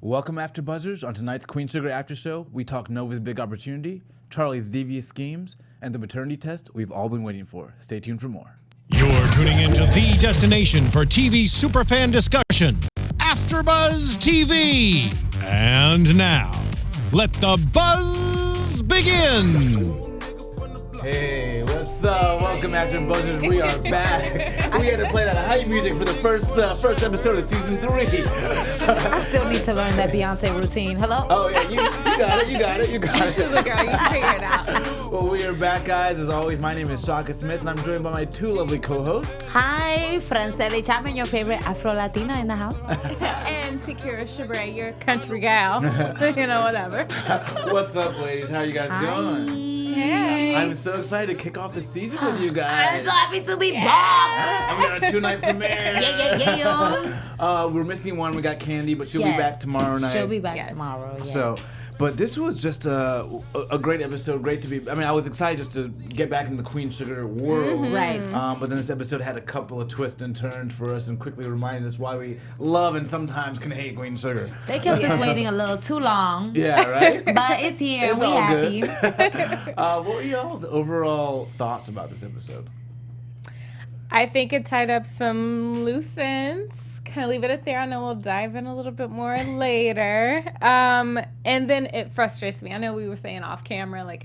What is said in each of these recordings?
Welcome, AfterBuzzers. On tonight's Queen Sugar After Show, we talk Nova's big opportunity, Charley's devious schemes, and the paternity test we've all been waiting for. Stay tuned for more. You're tuning into the destination for TV superfan discussion, AfterBuzz TV. And now, let the buzz begin. Hey, what's up? Welcome, AfterBuzzers. We are back. We had to play that hype music for the first episode of season 3. I still need to learn that Beyonce routine. Hello? Oh, yeah, you got it. Super girl, you figure it out. Well, we are back, guys. As always, my name is Shaka Smith, and I'm joined by my two lovely co-hosts. Hi, Franceli Chapman, your favorite Afro-Latina in the house. And Takira Shabrae, your country gal. Whatever. What's up, ladies? How are you guys doing? Hey. I'm so excited to kick off the season with you guys. I'm so happy to be back. I'm got a 2-night premiere. Yeah. We're missing one. We got Candy, but she'll be back tomorrow night. She'll be back tomorrow. Yeah. So, but this was just a great episode. Great to be. I mean, I was excited just to get back in the Queen Sugar world. Mm-hmm. Right. But then this episode had a couple of twists and turns for us, and quickly reminded us why we love and sometimes can hate Queen Sugar. They kept us waiting a little too long. Yeah, right. But it's here. It's we all happy. good. What were y'all's overall thoughts about this episode? I think it tied up some loose ends. Kind of leave it at there. I know we'll dive in a little bit more later. And then it frustrates me. I know we were saying off camera,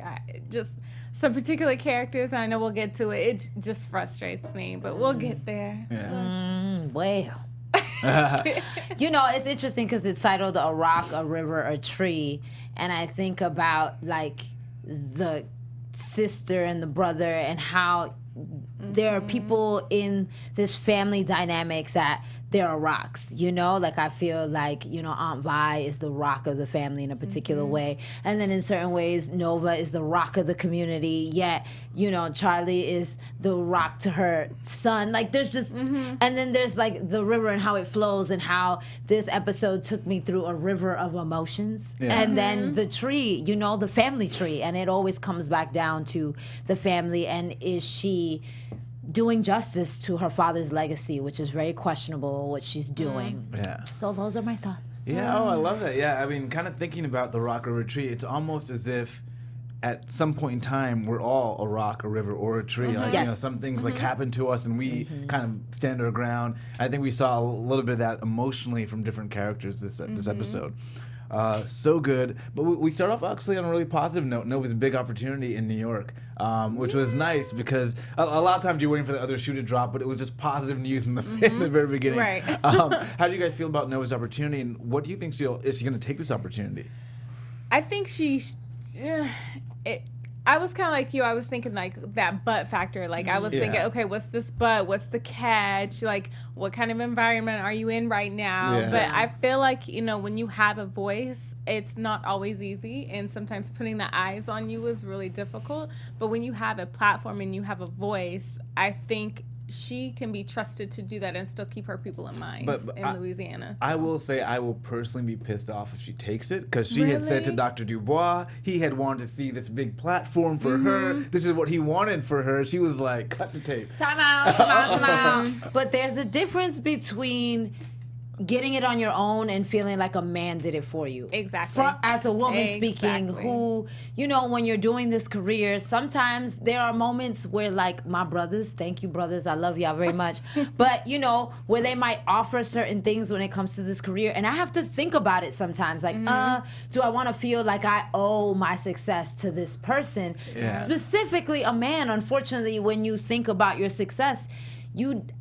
just some particular characters, and I know we'll get to it. It just frustrates me, but we'll get there. Yeah. Well. It's interesting because it's titled A Rock, a River, a Tree. And I think about, the sister and the brother and how there are people in this family dynamic that there are rocks, I feel like, Aunt Vi is the rock of the family in a particular way. And then in certain ways, Nova is the rock of the community. Yet, Charley is the rock to her son. There's just, and then there's the river and how it flows and how this episode took me through a river of emotions. Yeah. And then the tree, the family tree. And it always comes back down to the family. And is she doing justice to her father's legacy, which is very questionable what she's doing. Yeah. So those are my thoughts. Yeah, I love that. Yeah, I mean, kind of thinking about the rock river tree, it's almost as if at some point in time we're all a rock, a river, or a tree. Yes. Some things happen to us and we kind of stand our ground. I think we saw a little bit of that emotionally from different characters this episode. So good. But we start off actually on a really positive note. Nova's big opportunity in New York, which was nice because a lot of times you're waiting for the other shoe to drop, but it was just positive news in the very beginning. Right. How do you guys feel about Nova's opportunity, and what do you think is she going to take this opportunity? I think I was kind of like you. I was thinking that but factor. I was thinking, okay, what's this but? What's the catch? What kind of environment are you in right now? Yeah. But I feel like, when you have a voice, it's not always easy. And sometimes putting the eyes on you is really difficult. But when you have a platform and you have a voice, I think she can be trusted to do that and still keep her people in mind in Louisiana. So. I will say I will personally be pissed off if she takes it, because she had said to Dr. Dubois he had wanted to see this big platform for her. This is what he wanted for her. She was like, cut the tape. Time out. But there's a difference between getting it on your own and feeling like a man did it for you. Exactly. As a woman speaking, who, when you're doing this career, sometimes there are moments where, my brothers, thank you, brothers, I love y'all very much, but, where they might offer certain things when it comes to this career, and I have to think about it sometimes, do I want to feel like I owe my success to this person? Yeah. Specifically a man. Unfortunately, when you think about your success,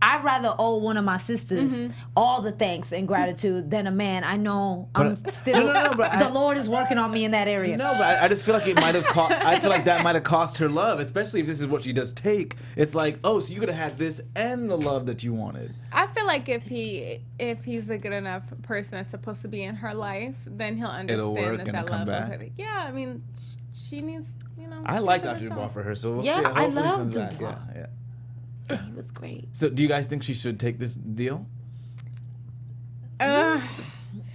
I'd rather owe one of my sisters all the thanks and gratitude than a man. I know I'm still. The Lord is working on me in that area. No, but I just feel like it might have. I feel like that might have cost her love, especially if this is what she does take. It's like, oh, so you could have had this and the love that you wanted. I feel like if he's a good enough person that's supposed to be in her life, then he'll understand that love will hit it. Yeah, I mean, she needs. I like Dr. Dubois for her, so we'll see. I love Dubois. Yeah. He was great. So do you guys think she should take this deal? I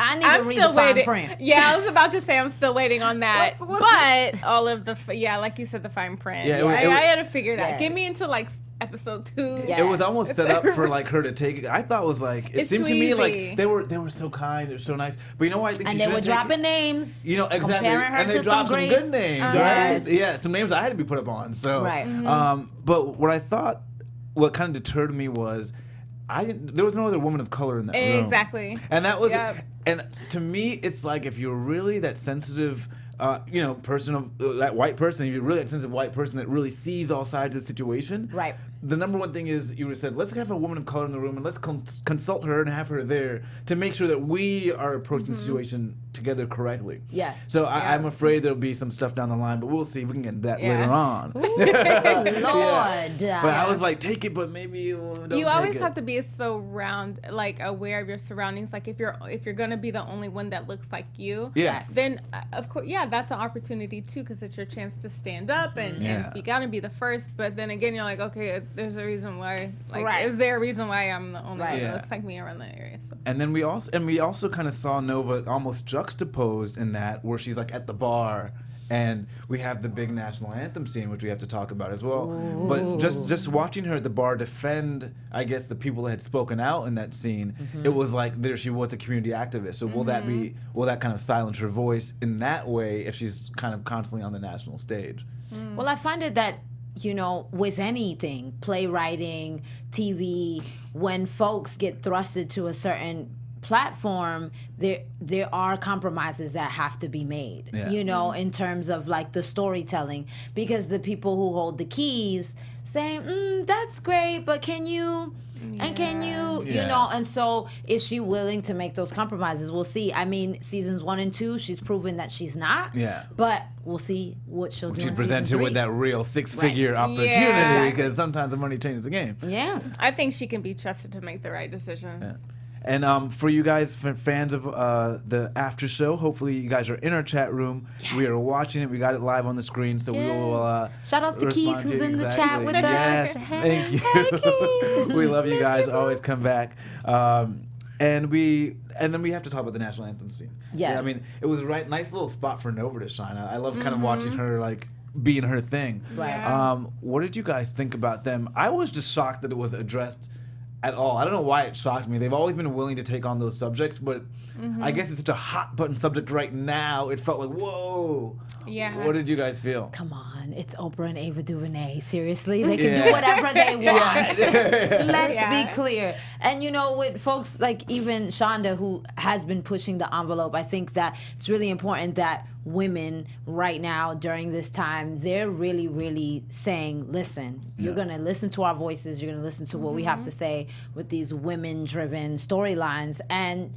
I need I'm to read still the fine waiting. print. Yeah, I was about to say I'm still waiting on that. What's but all of the like you said, the fine print. Yeah, I had to figure it out. Yes. Give me until like episode 2. Yeah. It was almost set up for like her to take it. I thought it was like it It's seemed too to me like easy. they were so kind, they're so nice. But you know what? I think And she they were should've taken- dropping names. You know, exactly. Comparing her And they to dropped some some good greats. names, Yes. right? Yeah, some names I had to be put up on. So, Right. But what I thought, what kind of deterred me was, there was no other woman of color in that room. Exactly. And that was, Yep. and to me, it's like if you're really that sensitive, person of that white person, if you're really that sensitive white person that really sees all sides of the situation, Right. The number one thing is you would have said, let's have a woman of color in the room and let's consult her and have her there to make sure that we are approaching the situation together correctly. Yes. So I'm afraid there'll be some stuff down the line, but we'll see. We can get into that Yeah. later on. Oh, Lord. But I was like, take it, but maybe don't You take always it. have to be so aware of your surroundings. Like if you're gonna be the only one that looks like you, Yeah. then of course, that's an opportunity too, because it's your chance to stand up and speak out and be the first. But then again, you're like, okay, there's a reason why. Like, Right. is there a reason why I'm the only one Yeah. that looks like me around that area? So. And then we also kind of saw Nova almost juxtaposed in that where she's like at the bar and we have the big national anthem scene, which we have to talk about as well. Ooh. But just watching her at the bar defend, I guess, the people that had spoken out in that scene, it was like there she was a community activist. So will that kind of silence her voice in that way if she's kind of constantly on the national stage? Well, I find it that, with anything, playwriting, TV, when folks get thrusted to a certain platform, there are compromises that have to be made, Yeah. in terms of like the storytelling, because the people who hold the keys saying, that's great, but can you... And can you, and so is she willing to make those compromises? We'll see. I mean, seasons 1 and 2, she's proven that she's not. Yeah. But we'll see what she'll do She's in presented season 3. with that real 6-figure Right. opportunity Yeah. because sometimes the money changes the game. Yeah. I think she can be trusted to make the right decisions. Yeah. And for you guys, fans of the after show, hopefully you guys are in our chat room. Yes. We are watching it. We got it live on the screen, so we will. Shout outs to Keith, respond who's you. in the Exactly. chat with us. Yes, thank you. We love you guys. Always come back. And then we have to talk about the national anthem scene. Yes. Yeah, I mean, it was nice little spot for Nova to shine. I love kind of watching her being her thing. Right. Yeah. What did you guys think about them? I was just shocked that it was addressed at all. I don't know why it shocked me. They've always been willing to take on those subjects, but I guess it's such a hot button subject right now. It felt like, whoa. Yeah. What did you guys feel? Come on, it's Oprah and Ava DuVernay. Seriously, they can do whatever they want. Let's be clear. And with folks like even Shonda, who has been pushing the envelope, I think that it's really important that women right now during this time, they're really, really saying, listen, you're going to listen to our voices. You're going to listen to what we have to say with these women-driven storylines. And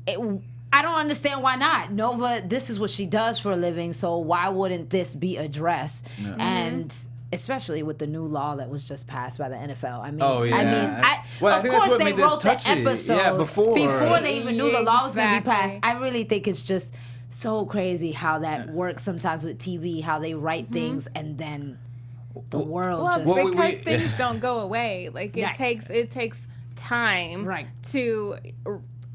I don't understand why not. Nova, this is what she does for a living, so why wouldn't this be addressed? Yeah. And especially with the new law that was just passed by the NFL. I mean, I think of that's course what they made this wrote the touchy. episode Yeah, before they even knew the law was going to be passed. Exactly. I really think it's just so crazy how that works sometimes with TV, how they write things and then the world Well, just... because things don't go away. Like it takes time to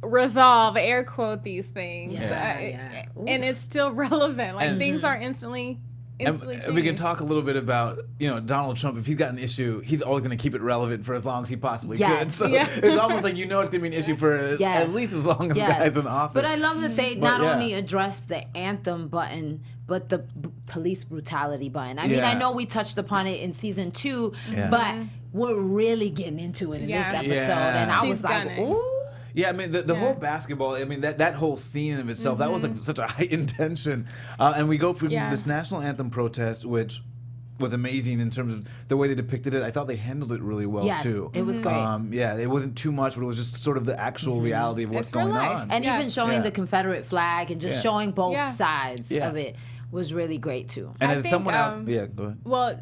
resolve, air quote, these things. And it's still relevant. Like things are instantly And we can talk a little bit about, Donald Trump. If he's got an issue, he's always going to keep it relevant for as long as he possibly could. So it's almost like it's going to be an issue for at least as long as the guy's in office. But I love that they not only address the anthem button, but the police brutality button. I mean, I know we touched upon it in season 2, but we're really getting into it in this episode. And I was like, ooh. Yeah, I mean, the whole basketball, I mean, that whole scene of itself, that was like such a heightened tension. And we go through this national anthem protest, which was amazing in terms of the way they depicted it. I thought they handled it really well, too. It was great. It wasn't too much, but it was just sort of the actual reality of what's going on. And even showing the Confederate flag and just showing both sides of it was really great, too. And I as think, someone else... Yeah, go ahead. Well,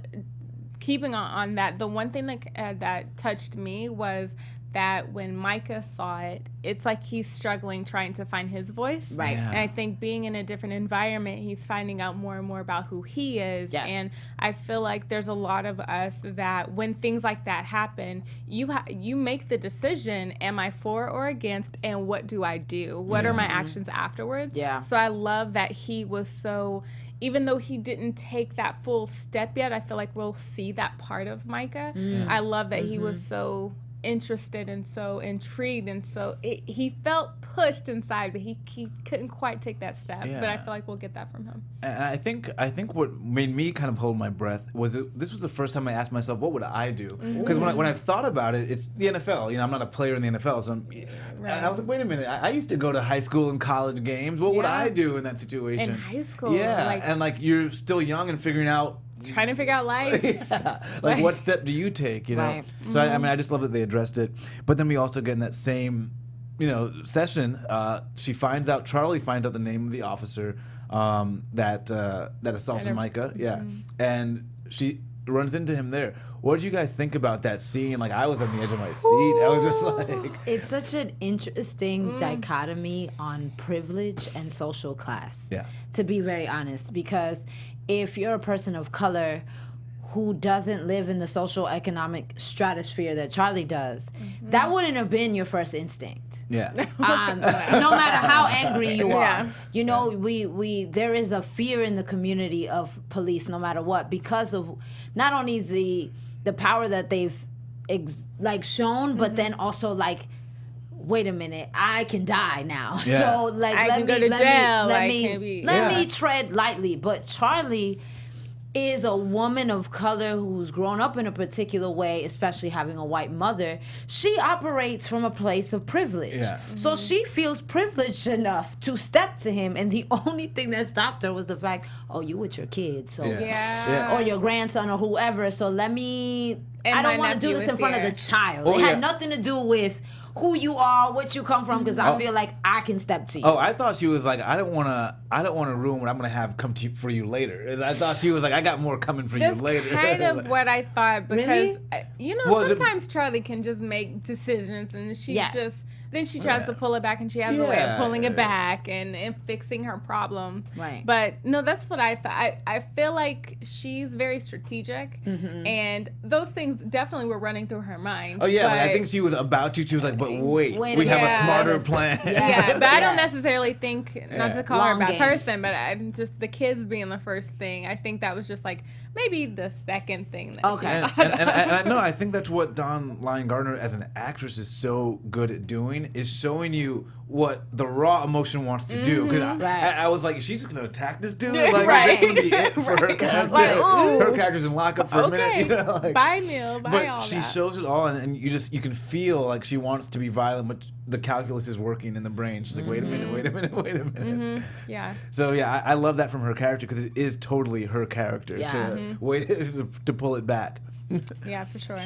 keeping on that, the one thing that touched me was that when Micah saw it, it's like he's struggling trying to find his voice. Right. Yeah. And I think being in a different environment, he's finding out more and more about who he is. Yes. And I feel like there's a lot of us that when things like that happen, you make the decision, am I for or against, and what do I do? What are my actions afterwards? Yeah. So I love that he was so, even though he didn't take that full step yet, I feel like we'll see that part of Micah. I love that he was so interested and so intrigued, and so he felt pushed inside, but he couldn't quite take that step. Yeah. But I feel like we'll get that from him. And I think what made me kind of hold my breath was this was the first time I asked myself, what would I do? Because when I've thought about it, it's the NFL. You know, I'm not a player in the NFL, so I was like, wait a minute. I used to go to high school and college games. What would I do in that situation? In high school, Yeah, and you're still young and figuring out. Trying to figure out life. Like what step do you take? You know. Right. So I mean, I just love that they addressed it. But then we also get in that same, session. Charley finds out the name of the officer that assaulted Micah. Yeah, and she runs into him there. What did you guys think about that scene? Like, I was on the edge of my seat. I was just like... It's such an interesting dichotomy on privilege and social class. Yeah. To be very honest, because if you're a person of color who doesn't live in the social economic stratosphere that Charley does, that wouldn't have been your first instinct. Yeah. No matter how angry you are. Yeah. You know, we there is a fear in the community of police no matter what, because of not only the power that they've shown, but then also wait a minute, I can die now. Yeah. So I can go to jail. Let Yeah. me tread lightly. But Charley is a woman of color who's grown up in a particular way, especially having a white mother. She operates from a place of privilege. Yeah. So she feels privileged enough to step to him, and the only thing that stopped her was the fact, oh, you with your kids, so Yeah. or your grandson or whoever. So I And don't my want to do nephew this in is front of here. the child. Oh, It yeah. had nothing to do with who you are, what you come from, because I feel like I can step to you. Oh, I thought she was like, I don't want to ruin what I'm going to have come to for you later. And I thought she was like, I got more coming for That's you later. kind of what I thought, because Really? Well, sometimes Charley can just make decisions, and she Yes. then she tries to pull it back, and she has a way Yeah. of pulling it back and fixing her problem. Right. But no, that's what I thought. I feel like she's very strategic, and those things definitely were running through her mind. Oh, yeah. but, I think she was about to. She was like, but wait Wait a we have minute. a smarter Yeah. plan. Yeah, but I don't Yeah. necessarily think, not Yeah. to call her a Long bad game. person, but just the kids being the first thing. I think that was just maybe the second thing that Okay. she And, thought and, of. and I know, I think that's what Dawn-Lyen Gardner as an actress is so good at doing, is showing you what the raw emotion wants to do. Because Right. I was like, is she just going to attack this dude? Right. Is that going to be it for her Right. character? Like, ooh. Her character's in lockup for a minute. Okay, You know, bye Neil, bye but all she that. shows it all, and you can feel like she wants to be violent, but the calculus is working in the brain. She's like, wait a minute, wait a minute, wait a minute. Yeah. So yeah, I love that from her character, because it is totally her character Yeah. to wait to pull it back. Yeah, for sure.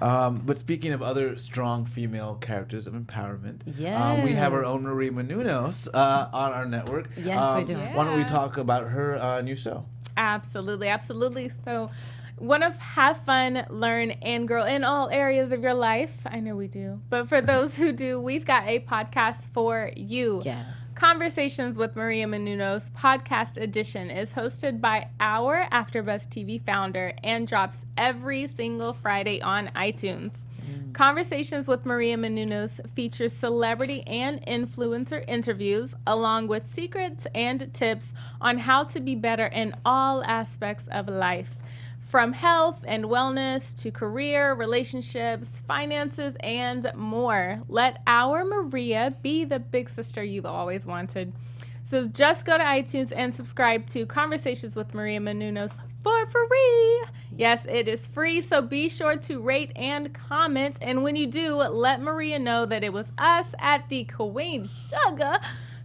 But speaking of other strong female characters of empowerment, we have our Yes. own Maria Menounos on our network. Yes, we do. Why don't we Yeah. talk about her new show? Absolutely, absolutely. So, want to have fun, learn, and grow in all areas of your life? I know we do. But for those who do, we've got a podcast for you. Yes. Conversations with Maria Menounos podcast edition is hosted by our AfterBuzz TV founder and drops every single Friday on iTunes. Conversations with Maria Menounos features celebrity and influencer interviews, along with secrets and tips on how to be better in all aspects of life. From health and wellness to career, relationships, finances, and more. Let our Maria be the big sister you've always wanted. So just go to iTunes and subscribe to Conversations with Maria Menounos for free. Yes, it is free, so be sure to rate and comment. And when you do, let Maria know that it was us at the Queen Sugar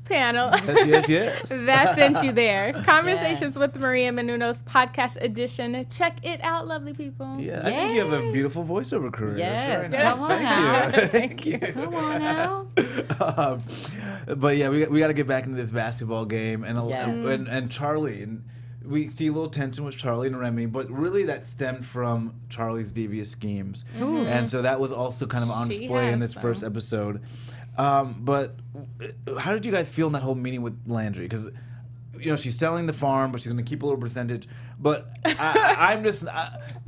panel Yes. that sent you there. Conversations with Maria Menounos podcast edition. Check it out, lovely people. Yeah, I think you have a beautiful voiceover career. Yes, Very come on Thank now. you. Thank you. Come on now. But yeah, we got to get back into this basketball game, and Yes. and Charley, and we see a little tension with Charley and Remy, but really that stemmed from Charley's devious schemes. And so that was also kind of on She display in has this them. first episode. But how did you guys feel in that whole meeting with Landry? Because, you know, she's selling the farm, but she's going to keep a little percentage. But I'm just,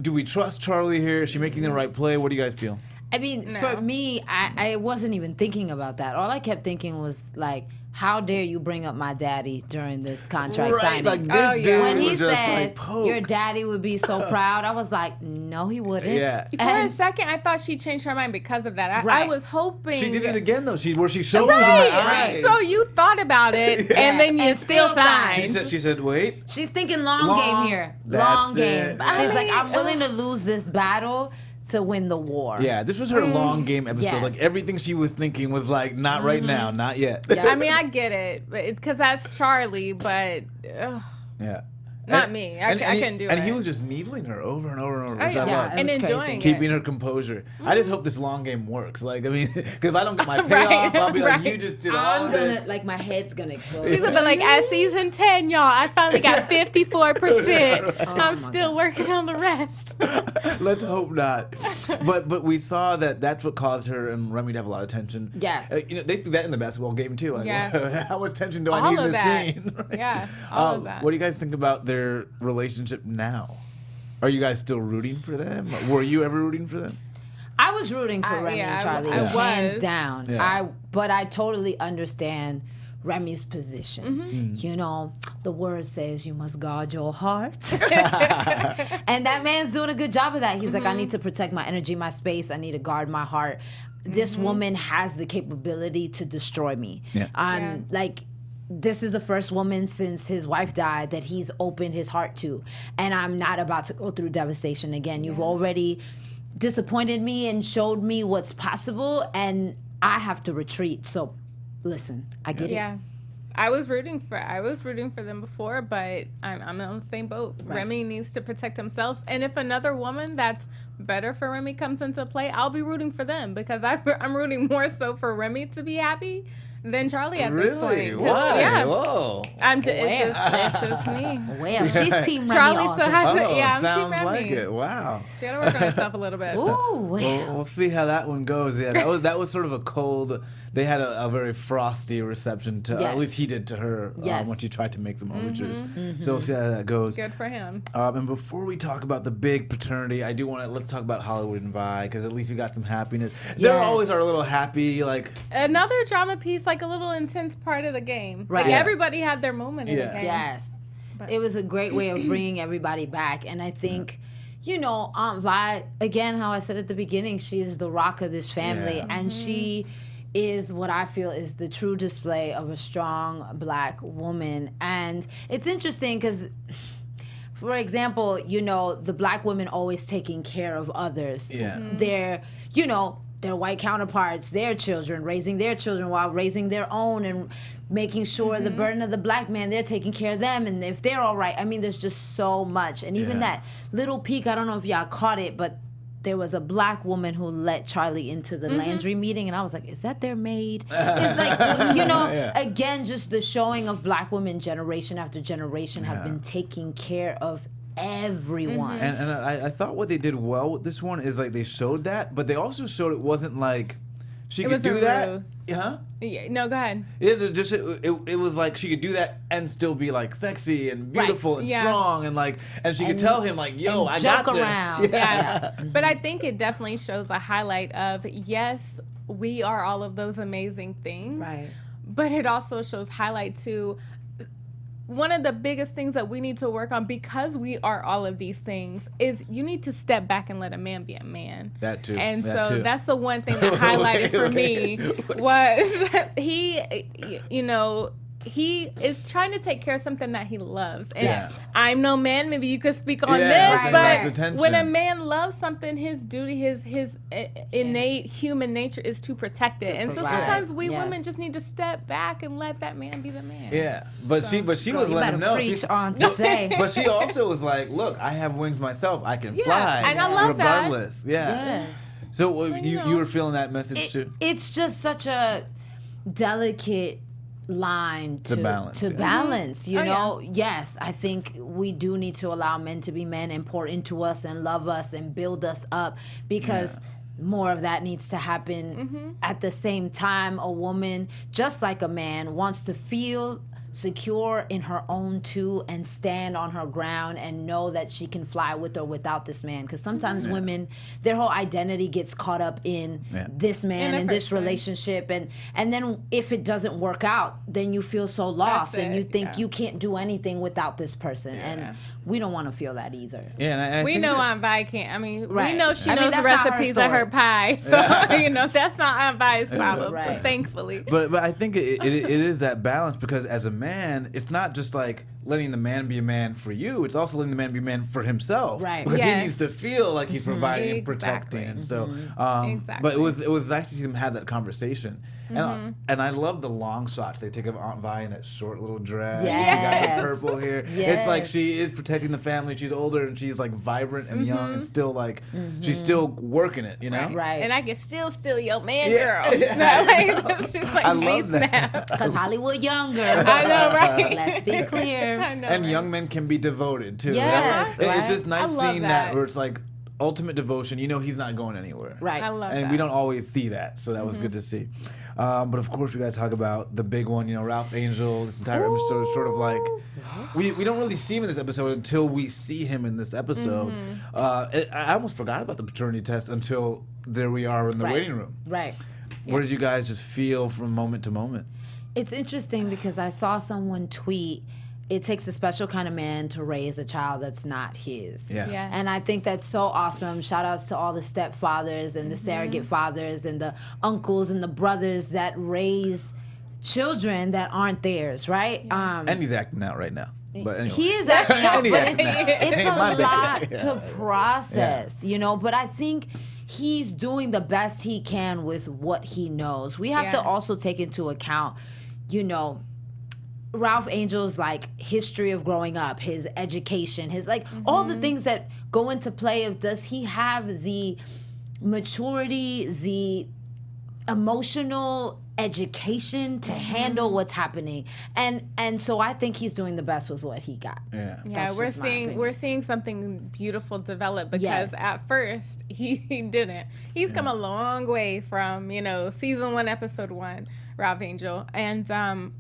do we trust Charley here? Is she making the right play? What do you guys feel? I mean, No. for me, I wasn't even thinking about that. All I kept thinking was like, how dare you bring up my daddy during this contract signing? Like this Oh, yeah. dude When he was just said, like poke. your daddy would be so proud, I was like, no, he wouldn't. Yeah. For a And- second, I thought she changed her mind because of that. I Right. was hoping. She did it again though. Where she shows Right, in the right. eyes. So you thought about it, and then you And still still signed. She said, wait. She's thinking long Long, game here. that's Long game. it. She's I like, mean, I'm willing to lose this battle to win the war. Yeah, this was her long game episode. Yes. Like everything she was thinking was like, not right now, not yet. Yeah. I mean, I get it, because that's Charley, but Yeah. Not me. I couldn't do And it. he was just needling her over and over and over, Oh, which I yeah. love. And It was enjoying crazy. Keeping it. her composure. I just hope this long game works. Like, I mean, because if I don't get my Right, payoff, I'll be like, right. you just did all I'm of gonna, this. like, my head's gonna explode. She's gonna be like, at season 10, y'all, I finally got 54%. Oh, I'm my still working on the rest. Let's hope not. But we saw that's what caused her and Remy to have a lot of tension. Yes. You know, they do that in the basketball game too. Like, Yeah. how much tension do I All need in of this that. scene? Yeah, all of that. What do you guys think about their relationship now? Are you guys still rooting for them? Were you ever rooting for them? I was rooting for Remy yeah, and Charley, I hands was. down. Yeah. But I totally understand Remy's position. Mm-hmm. You know, the word says you must guard your heart. And that man's doing a good job of that. He's like, I need to protect my energy, my space. I need to guard my heart. This woman has the capability to destroy me. Yeah. Yeah. Like, this is the first woman since his wife died that he's opened his heart to. And I'm not about to go through devastation again. You've already disappointed me and showed me what's possible, and I have to retreat. So, listen, I get it. Yeah. I was rooting for them before, but I'm on the same boat. Remy needs to protect himself, and if another woman that's better for Remy comes into play, I'll be rooting for them, because I'm rooting more so for Remy to be happy than Charley at this point. 'Cause, Why? Yeah, Whoa. it's just me. Well, she's Team Remy Charley all still day. has Oh, yeah, I'm sounds Team like Remy. it. Wow. She gotta work on herself a little bit. Ooh, well. We'll see how that one goes. Yeah, that was sort of a cold. They had a very frosty reception to, Yes. at least he did to her Yes. when she tried to make some overtures. So we'll see how that goes. Good for him. And before we talk about the big paternity, I do want to let's talk about Hollywood and Vi, because at least we got some happiness. There Yes. always are a little happy, like Another drama piece, like a little intense part of the game. Right. Like Yeah. everybody had their moment in Yeah. the game. Yes. But- It was a great way of bringing everybody back. And I think, you know, Aunt Vi, again, how I said at the beginning, she is the rock of this family. Yeah. And she is what I feel is the true display of a strong Black woman. And it's interesting because, for example, you know, the Black women always taking care of others. Yeah. Their, you know, their white counterparts, their children, raising their children while raising their own, and making sure the burden of the Black man, they're taking care of them. And if they're all right, I mean, there's just so much. And even Yeah. that little peek, I don't know if y'all caught it, but there was a Black woman who let Charley into the Landry meeting, and I was like, is that their maid? It's like, you know, Yeah. again, just the showing of Black women generation after generation have been taking care of everyone. And I thought what they did well with this one is like they showed that, but they also showed it wasn't like she could wasn't do that. rude. Yeah. Yeah, no, go ahead. It was like she could do that and still be like sexy and beautiful and yeah. strong and she could And- tell him like, yo, and I joke got this. around. Yeah. But I think it definitely shows a highlight of, yes, we are all of those amazing things. Right. But it also shows highlight to one of the biggest things that we need to work on, because we are all of these things, is you need to step back and let a man be a man. That too. And That so too. that's the one thing that highlighted for me was he, you know, he is trying to take care of something that he loves. And Yes. I'm no man, maybe you could speak on Yeah, this, right, that's but attention. when a man loves something, his duty, his innate human nature is to protect it. To And so provide. sometimes we Yes. women just need to step back and let that man be the man. Yeah, but she Girl, was you letting better him know. preach She's- on today. But she also was like, look, I have wings myself. I can Yeah, fly. and I love that. regardless. Yeah. Yes. So you know. you were feeling that message too? It's just such a delicate line To balance, yeah. balance, you Oh, know. Yes, I think we do need to allow men to be men and pour into us and love us and build us up, because more of that needs to happen. At the same time, a woman, just like a man, wants to feel secure in her own too and stand on her ground and know that she can fly with or without this man, because sometimes women, their whole identity gets caught up in this man and this relationship, and then if it doesn't work out, then you feel so lost and you think you can't do anything without this person, and we don't want to feel that either. Yeah, and I We think know that- Aunt Vi can't. I mean, Right. we know she I mean, knows the that's not her recipes of her story. pie, so you know that's not Aunt Vi's problem. Right. Thankfully. But I think it is that balance, because as a man, it's not just like letting the man be a man for you. It's also letting the man be a man for himself. Right. Because he Yes. needs to feel like he's providing and protecting. Exactly. And so, Exactly. but it was nice to see them have that conversation. And I love the long shots they take of Aunt Vi in that short little dress. She got Yes. the purple hair. Yes. It's like she is protecting the family. She's older and she's like vibrant and young and still like she's still working it, you know? Right. And I can still steal your man, Yeah. girl. Yeah. Like, she's like, I love that. snap. Because Hollywood younger. I know, right? Let's be clear. I know, And right? young men can be devoted too. Yes, It's right. just nice I love seeing that that. where it's like ultimate devotion. You know he's not going anywhere. Right. I love And that. we don't always see that, so that was good to see. But of course, we got to talk about the big one. You know, Ralph Angel. This entire episode is sort of like we don't really see him in this episode until we see him in this episode. I almost forgot about the paternity test until there we are in the Right. waiting room. Right. What did you guys just feel from moment to moment? It's interesting because I saw someone tweet, it takes a special kind of man to raise a child that's not his. Yeah. Yes. And I think that's so awesome. Shout outs to all the stepfathers and the surrogate fathers and the uncles and the brothers that raise children that aren't theirs, right? And he's acting out right now. But anyway. He is acting out, He but acting out. it's Ain't a my lot bad. to process, you know. But I think he's doing the best he can with what he knows. We have to Yeah. also take into account, you know, Ralph Angel's like history of growing up, his education, his like all the things that go into play of does he have the maturity, the emotional education to handle what's happening, and so I think he's doing the best with what he got. Yeah. Yeah, That's we're just my seeing opinion. something beautiful develop because Yes. at first he didn't. He's come a long way from season 1, episode 1, Ralph Angel, and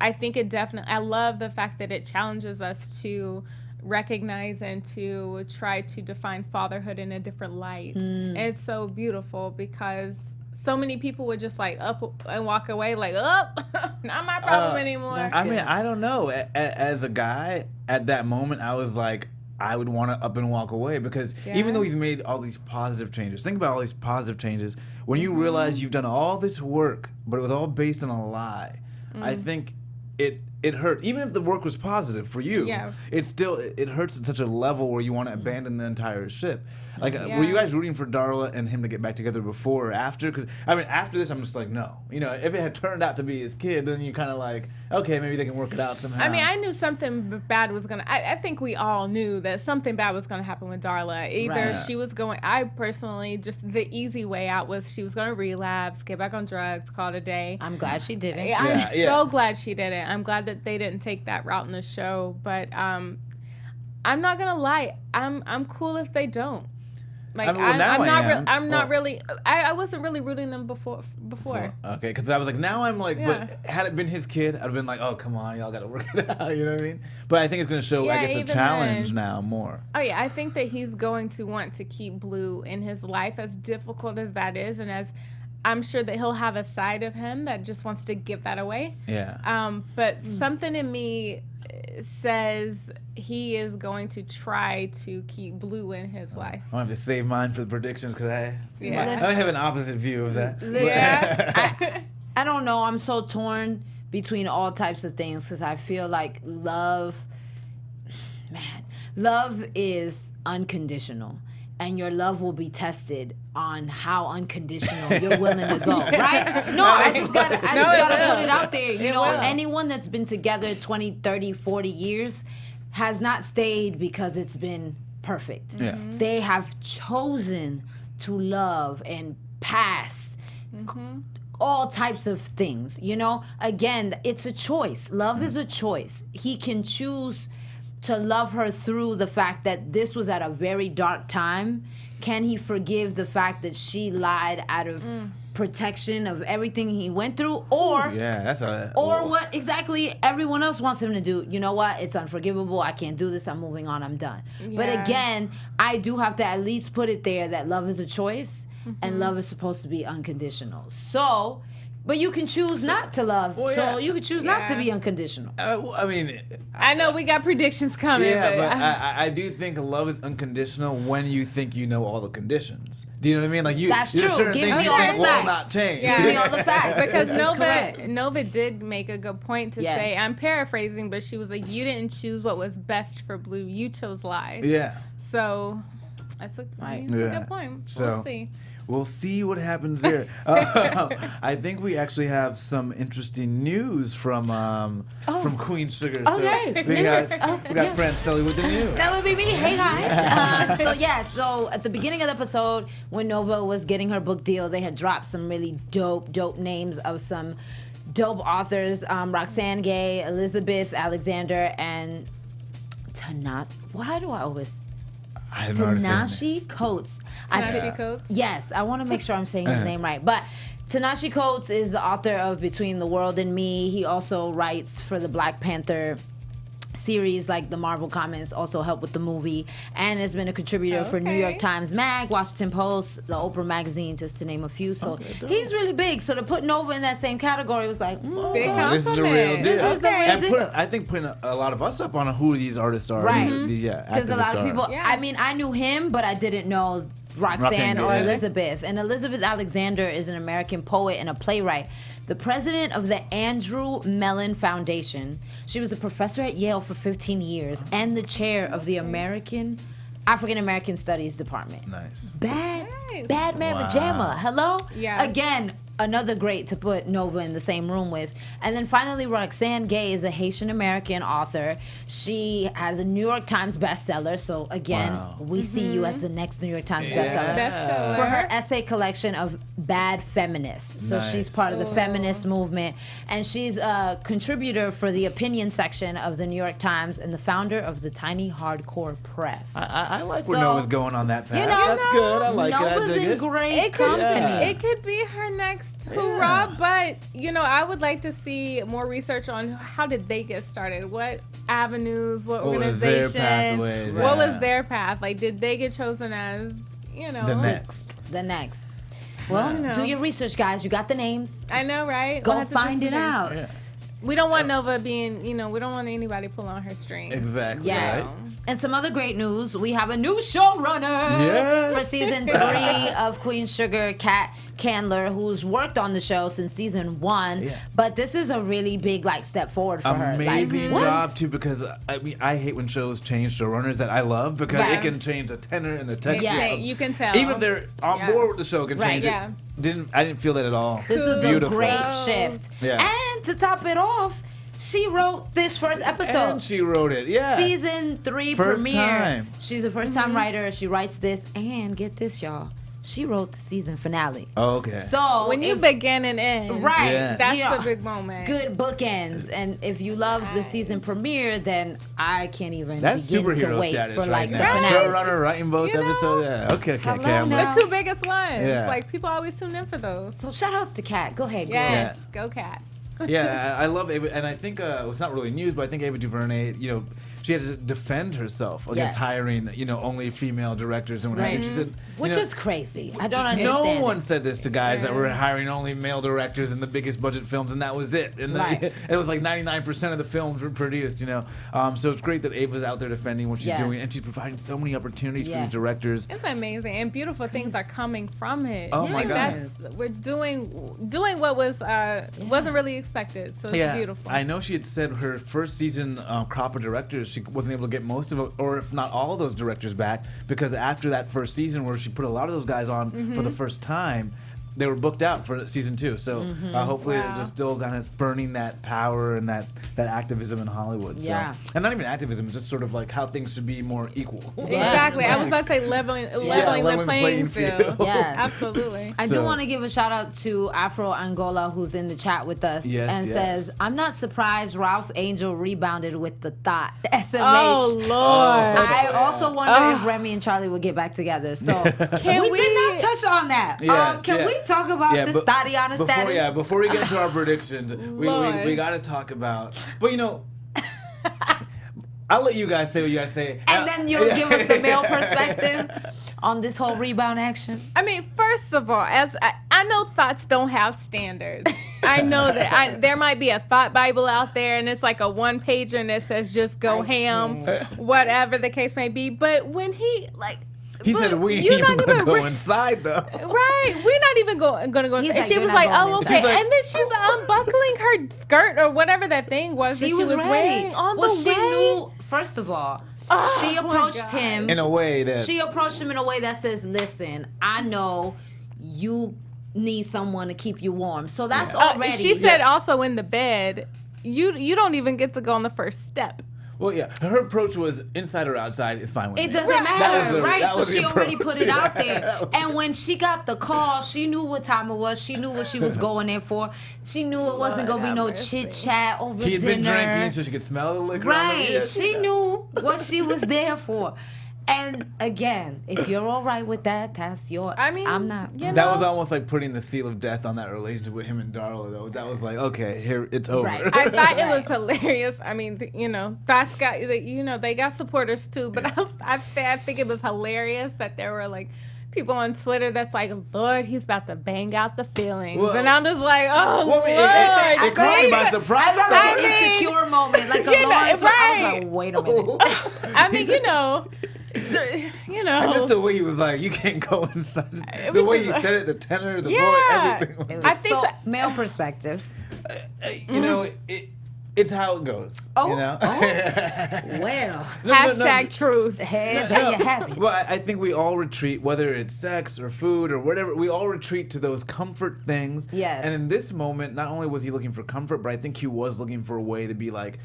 I think it definitely. I love the fact that it challenges us to recognize and to try to define fatherhood in a different light. And it's so beautiful because so many people would just like up and walk away like, not my problem anymore. that's I mean, good. I don't know. As a guy, at that moment, I was like, I would want to up and walk away because even though he's made all these positive changes, think about all these positive changes. When you realize you've done all this work, but it was all based on a lie, I think it hurt. Even if the work was positive for you, it hurts at such a level where you want to abandon the entire ship. Like, were you guys rooting for Darla and him to get back together before or after? Because I mean, after this, I'm just like, no. You know, if it had turned out to be his kid, then you kind of like, okay, maybe they can work it out somehow. I mean, I knew something bad was gonna. I think we all knew that something bad was gonna happen with Darla. Either Right. she was going. I personally, just the easy way out was she was gonna relapse, get back on drugs, call it a day. I'm glad she did it. I'm Yeah. so glad she didn't. I'm glad that they didn't take that route in the show. But I'm not gonna lie. I'm cool if they don't. Like I mean, well, now I am. I'm not Well- really. I wasn't really rooting them before. Okay, because I was like, now I'm like, Yeah. but had it been his kid, I'd have been like, oh, come on, y'all got to work it out. You know what I mean? But I think it's going to show, Yeah, I guess, a even challenge then. now more. Oh yeah, I think that he's going to want to keep Blue in his life, as difficult as that is, and as I'm sure that he'll have a side of him that just wants to give that away. Yeah. But something in me says he is going to try to keep Blue in his life. I'm going to have to save mine for the predictions because I Yeah. have an opposite view of that. Listen, I don't know. I'm so torn between all types of things because I feel like love is unconditional. And your love will be tested on how unconditional you're willing to go, right? No, I just gotta put it out there. You know, will. anyone that's been together 20, 30, 40 years has not stayed because it's been perfect. Yeah. They have chosen to love and passed all types of things, you know. Again, it's a choice. Love is a choice. He can choose to love her through the fact that this was at a very dark time. Can he forgive the fact that she lied out of protection of everything he went through? Or what exactly everyone else wants him to do? You know what? It's unforgivable. I can't do this. I'm moving on. I'm done. Yeah. But again, I do have to at least put it there that love is a choice and love is supposed to be unconditional. So, but you can choose not to love. So you can choose not to be unconditional. I mean, I know we got predictions coming. yeah, but I do think love is unconditional when you think you know all the conditions. Do you know what I mean? Like That's there's true. certain Give things me you all think the will facts. not change. Yeah. Give me all the facts. Because This is correct. Nova did make a good point to Yes. say, I'm paraphrasing, but she was like, you didn't choose what was best for Blue. You chose lies. Yeah. So that's a good point. So, We'll see. We'll see what happens there. I think we actually have some interesting news from Queen Sugar. Okay. So we got Franceli with the news. That would be me. Hey guys. So at the beginning of the episode, when Nova was getting her book deal, they had dropped some really dope names of some dope authors: Roxane Gay, Elizabeth Alexander, and Why do I always? I don't know how to say Tanashi Coates. Tanashi Coates? Yes, I want to make sure I'm saying his name right. But Tanashi Coates is the author of Between the World and Me. He also writes for the Black Panther series, like the Marvel Comics, also helped with the movie, and has been a contributor for New York Times Mag, Washington Post, the Oprah magazine, just to name a few. So he's really big. So to put Nova in that same category was like, Big this is the real compliment. deal. This is the real deal. I think putting a lot of us up on who these artists are. Right. Because a lot of people, Yeah. I mean, I knew him, but I didn't know Roxane or Elizabeth. And Elizabeth Alexander is an American poet and a playwright, the president of the Andrew Mellon Foundation. She was a professor at Yale for 15 years and the chair of the African American Studies Department. Nice. Bad man pajama. Hello? Yeah. Again, another great to put Nova in the same room with. And then finally, Roxane Gay is a Haitian American author. She has a New York Times bestseller. So again, we see you as the next New York Times bestseller. For her essay collection of Bad Feminists. So she's part of the feminist movement. And she's a contributor for the opinion section of the New York Times and the founder of the Tiny Hardcore Press. I like where So, Nova's going on that path. you know, That's good. I like Nova's it. I dig in it. great company. It could be her next hoorah, but I would like to see more research on how did they get started, what avenues, what organization, was their pathways, what was their path, like did they get chosen as The next. Well, do your research, guys. You got the names. I know, right? Go We'll have to do find some it things. out. Yeah. We don't want Nova being, we don't want anybody pulling on her strings. Exactly. Yes. Right? And some other great news. We have a new showrunner Yes. for season 3 of Queen Sugar, Kat Candler, who's worked on the show since season 1. Yeah. But this is a really big step forward for her. Amazing What? job too, because I hate when shows change showrunners that I love because it can change the tenor and the texture. Yeah. You can tell. Even if they're on board with the show, can change yeah. it. I didn't feel that at all. This was Beautiful. a great shift. Yeah. And to top it off, she wrote this first episode. And she wrote it. Yeah. Season 3 First premiere. time. She's a first-time writer. She writes this, and get this, y'all. She wrote the season finale. Oh, okay. So when you begin and end, right, Yeah. that's the big moment. Good bookends, and if you love the season premiere, then I can't even That's begin to superhero wait status for right the now. finale. Showrunner writing both episodes. Yeah. Okay. Hello Cameron. now. The 2 biggest ones. Yeah. Like people always tune in for those. So shout outs to Kat. Go ahead, girl. Yes, go Cat. Yeah, I love Ava, and I think it's not really news, but I think Ava DuVernay, she had to defend herself against Yes. hiring, only female directors and what have you. She said, Which is crazy. I don't understand. no it. one said this to guys that were hiring only male directors in the biggest budget films, and that was it. And Right. it was like 99% of the films were produced, So it's great that Ava's out there defending what she's Yes. doing, and she's providing so many opportunities for Yeah. these directors. It's amazing, and beautiful things are coming from it. Oh my God. We're doing what was wasn't really expected, so it's beautiful. I know she had said her first season crop of directors, she wasn't able to get most of it, or if not all of those directors back, because after that first season where she put a lot of those guys on for the first time, they were booked out for season 2. So hopefully Wow. they're just still kind of burning that power and that activism in Hollywood. So. Yeah. And not even activism, just sort of like how things should be more equal. Exactly. I was about to say leveling the playing field. Yes. Absolutely. I do So- want to give a shout out to Afro Angola, who's in the chat with us, Yes, and yes. says, "I'm not surprised Ralph Angel rebounded with the thought." SMH. Oh Lord. I also wonder if Remy and Charley will get back together. So Can we we- did not touch on that. Yes, Can yeah. we talk about this but Tatiana before, status? Yeah, before we get to our predictions, we Lord. got to talk about. But you know, I'll let you guys say what you guys say, And then you'll give us the male perspective on this whole rebound action. I mean, first of all, as I know thoughts don't have standards. I know that there might be a thought Bible out there and it's like a 1-pager and it says just go ham, whatever the case may be. But when he he said we ain't you're even not gonna even go inside though. Right, we're not even gonna go. He's And like, she "You're was not like, going "Oh, inside." okay." She's like- And then she's unbuckling her skirt or whatever that thing was that she was ready. wearing on Well, the she way. knew, first of all, she my approached God. him. In a way that She approached him in a way that says, "Listen, I know you need someone to keep you warm." So that's already. She said also in the bed, you don't even get to go on the first step. well, yeah, her approach was inside or outside is fine with It me. doesn't That matter, was the- right? that So was the she already approach. put it out there. And when she got the call, she knew what time it was. She knew what she was going in for. She knew it wasn't going to be no Lord have mercy. chit chat over He had dinner. been drinking, so she could smell the liquor. on him. Right. Yeah, She knew what she was there for. And again, if you're all right with that, that's your. I mean, I'm not. you know, That was almost like putting the seal of death on that relationship with him and Darla, though. That was like, okay, here it's over. Right. I thought it Right. was hilarious. I mean, that's got they got supporters too, but I think it was hilarious that there were like people on Twitter that's like, "Lord, he's about to bang out the feelings," Well- and I'm just like, "Oh Well, Lord." it caught me by surprise. Like I an mean, insecure moment, like a you know, Lawrence. I right. was like, wait a minute. I mean, And just the way he was like, you can't go inside. It The was way he just- said it, the tenor, the Yeah. voice, everything. I think so, so- male perspective. You know, it's how it goes. Oh, you know? Well, Hashtag truth. hey, there you have it. Well, I think we all retreat, whether it's sex or food or whatever, we all retreat to those comfort things. Yes. And in this moment, not only was he looking for comfort, but I think he was looking for a way to be like,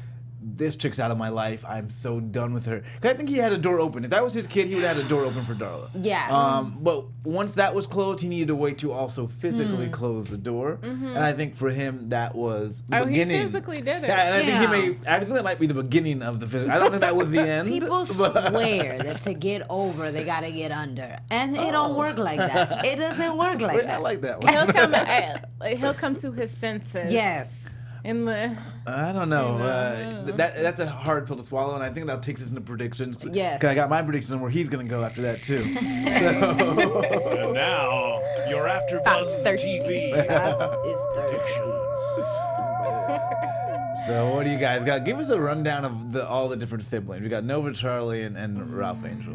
this chick's out of my life. I'm so done with her. 'Cause I think he had a door open. If that was his kid, he would have had a door open for Darla. Yeah. But once that was closed, he needed a way to also physically close the door. And I think for him, that was the Oh, he beginning. physically did it. Yeah, and I Yeah. think I think that might be the beginning of the physical. I don't think that was the end. People but- swear that to get over, they gotta get under, and it don't work like that. It doesn't work like I that. like that one. He'll come to his senses. Yes. In the I don't know. That's a hard pill to swallow, and I think that takes us into predictions. Yes. 'Cause I got my predictions on where he's gonna go after that too. And now, your AfterBuzz thirsty. TV It's Thursday. predictions. So what do you guys got? Give us a rundown of all the different siblings. We got Nova, Charley, and Ralph Angel.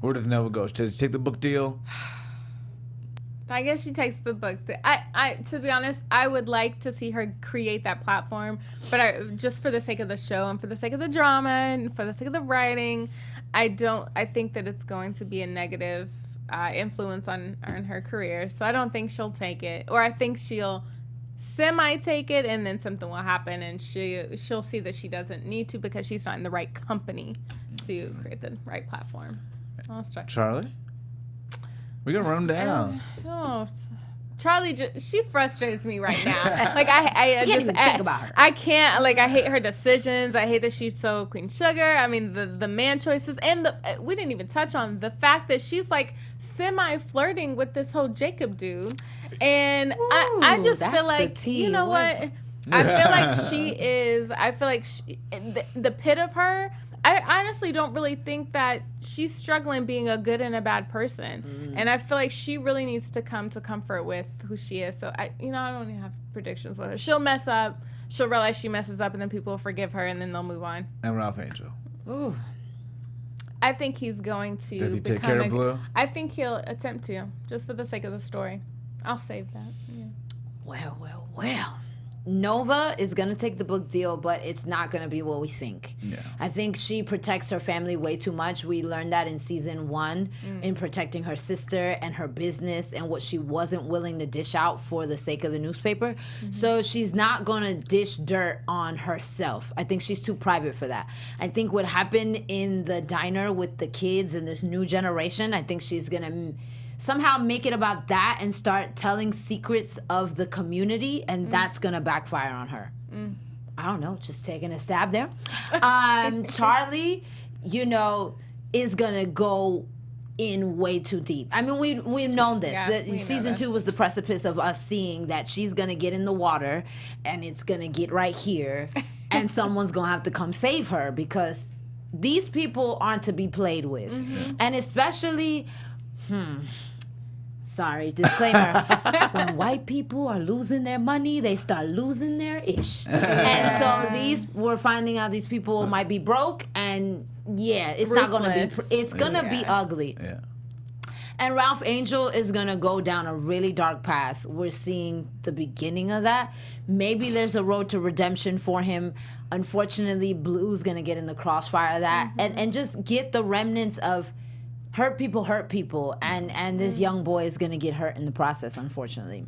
Where does Nova go? Does she take the book deal? I guess she takes the book. To be honest, I would like to see her create that platform, but just for the sake of the show and for the sake of the drama and for the sake of the writing, I think that it's going to be a negative influence on her career. So I don't think she'll take it, or I think she'll semi-take it, and then something will happen, and she'll see that she doesn't need to because she's not in the right company to create the right platform. I'll start. Charley? We're gonna run them down. Oh, Charley, she frustrates me right now. Like I You can't even think about her. I can't. Like I hate her decisions. I hate that she's so Queen Sugar. I mean the man choices, and we didn't even touch on the fact that she's like semi flirting with this whole Jacob dude. And I just that's feel the like tea. you know What is what? it? I feel like she is. I feel like the pit of her. I honestly don't really think that she's struggling being a good and a bad person. And I feel like she really needs to come to comfort with who she is. So I don't even have predictions with her. She'll mess up. She'll realize she messes up, and then people will forgive her, and then they'll move on. And Ralph Angel. Ooh. I think he's going to Does he take become care of Blue? I think he'll attempt to, just for the sake of the story. I'll save that. Yeah. Well. Nova is going to take the book deal, but it's not going to be what we think. Yeah. I think she protects her family way too much. We learned that in season 1 in protecting her sister and her business and what she wasn't willing to dish out for the sake of the newspaper. So she's not going to dish dirt on herself. I think she's too private for that. I think what happened in the diner with the kids and this new generation, I think she's going to somehow make it about that and start telling secrets of the community, and that's gonna backfire on her. I don't know, just taking a stab there. Charley, is gonna go in way too deep. I mean, we've known this. Season 2 was the precipice of us seeing that she's gonna get in the water, and it's gonna get right here, and someone's gonna have to come save her because these people aren't to be played with, and especially. Sorry, disclaimer. When white people are losing their money, they start losing their ish. And so we're finding out these people might be broke, and it's not gonna be. It's gonna be ugly. Yeah. And Ralph Angel is gonna go down a really dark path. We're seeing the beginning of that. Maybe there's a road to redemption for him. Unfortunately, Blue's gonna get in the crossfire of that, and just get the remnants of. Hurt people, and this young boy is gonna get hurt in the process, unfortunately.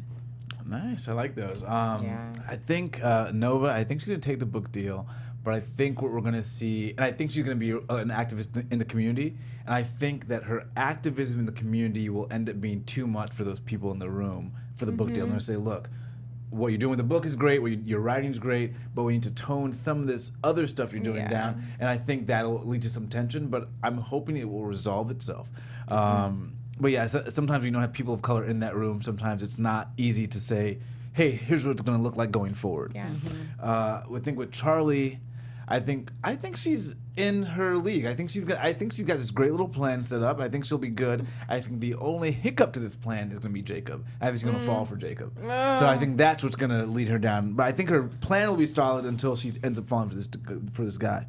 Nice, I like those. I think Nova, I think she's gonna take the book deal, but I think what we're gonna see, and I think she's gonna be an activist in the community, and I think that her activism in the community will end up being too much for those people in the room for the book deal. And they're gonna say, look, what you're doing with the book is great, your writing's great, but we need to tone some of this other stuff you're doing down. And I think that'll lead to some tension, but I'm hoping it will resolve itself. But yeah, sometimes you don't have people of color in that room. Sometimes it's not easy to say, hey, here's what it's going to look like going forward. Yeah. I think with Charley, I think she's in her league. I think she's got this great little plan set up. I think she'll be good. I think the only hiccup to this plan is going to be Jacob. I think she's going to fall for Jacob. So I think that's what's going to lead her down. But I think her plan will be solid until she ends up falling for this guy.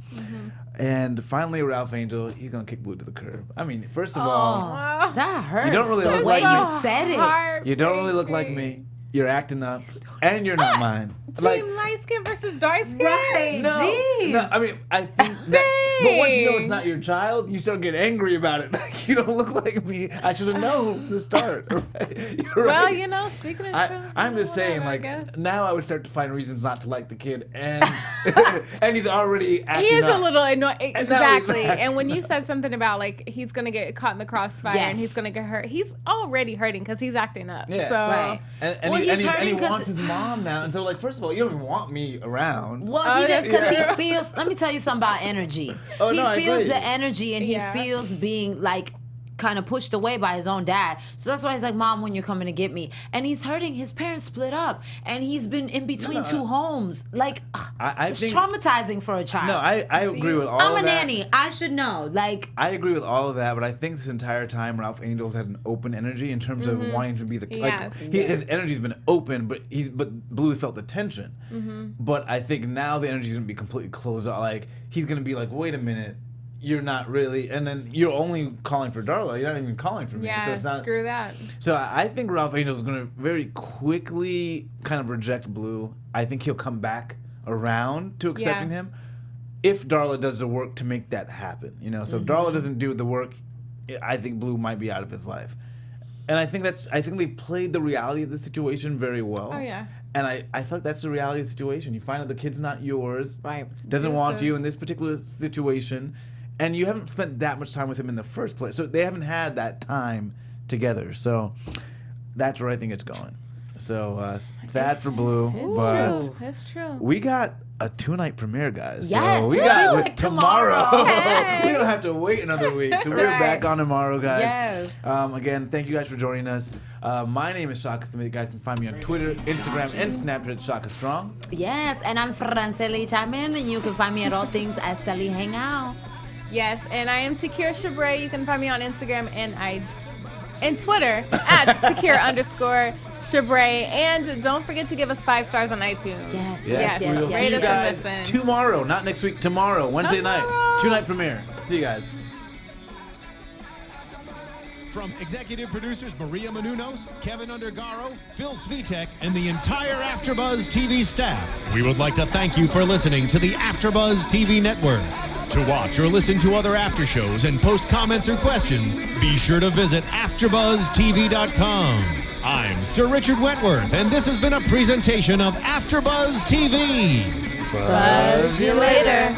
And finally, Ralph Angel, he's going to kick Blue to the curb. I mean, first of all, that hurts. You don't really the look way like you said it. You don't really look like me. You're acting up, and you're not mine. Team light skin versus dark skin. Right. No, Jeez. no, I mean, I think that, but once you know it's not your child, you start getting angry about it. Like, you don't look like me. I should have known to start. Right? You're Well, right. speaking of I'm just saying, like, now I would start to find reasons not to like the kid, and and he's already acting he is up. a little annoying. Exactly. acting And when you said something about, like, he's going to get caught in the crossfire and he's going to get hurt, he's already hurting because he's acting up. Yeah. So. Right. And he wants his mom now, and so, like, first of all, you don't even want me around. Well, he does because he feels. Let me tell you something about energy. Oh, he no, I feels agree. the energy, and he feels being like kind of pushed away by his own dad. So that's why he's like, Mom, when you're coming to get me? And he's hurting. His parents split up, and he's been in between two homes. Like, it's think, traumatizing for a child. No, I agree with all I'm of a that. nanny. I should know. Like, I agree with all of that, but I think this entire time Ralph Angel's had an open energy in terms of wanting to be the his energy's been open, but Blue felt the tension. But I think now the energy's gonna be completely closed off. Like, he's gonna be like, wait a minute, you're not really, and then you're only calling for Darla. You're not even calling for me. Yeah, so it's not, screw that. So I think Ralph Angel's going to very quickly kind of reject Blue. I think he'll come back around to accepting him if Darla does the work to make that happen. So if Darla doesn't do the work, I think Blue might be out of his life. And I think they played the reality of the situation very well. Oh, yeah. And I feel like that's the reality of the situation. You find out the kid's not yours. Right. Doesn't want you in this particular situation. And you haven't spent that much time with him in the first place. So they haven't had that time together. So that's where I think it's going. So sad for Blue. It's true. We got a 2-night premiere, guys. Yes, so we got like tomorrow. Hey. We don't have to wait another week. So we're back on tomorrow, guys. Yes. Again, thank you guys for joining us. My name is Shaka Strong. You guys can find me on Twitter, Instagram, and Snapchat at Shaka Strong. yes, and I'm Franceli Chapman, and you can find me at all things at Sally Hangout. Yes, and I am Takira Shabrae. You can find me on Instagram and Twitter at Takira_Shabrae. And don't forget to give us 5 stars on iTunes. Yes. We'll see Rate you us and guys listen. tomorrow. Not next week. Tomorrow, Wednesday night. 2-night premiere. See you guys. From executive producers Maria Menounos, Keven Undergaro, Phil Svitek, and the entire AfterBuzz TV staff, we would like to thank you for listening to the AfterBuzz TV network. To watch or listen to other after shows and post comments or questions, be sure to visit AfterBuzzTV.com. I'm Sir Richard Wentworth, and this has been a presentation of AfterBuzz TV. Buzz you later.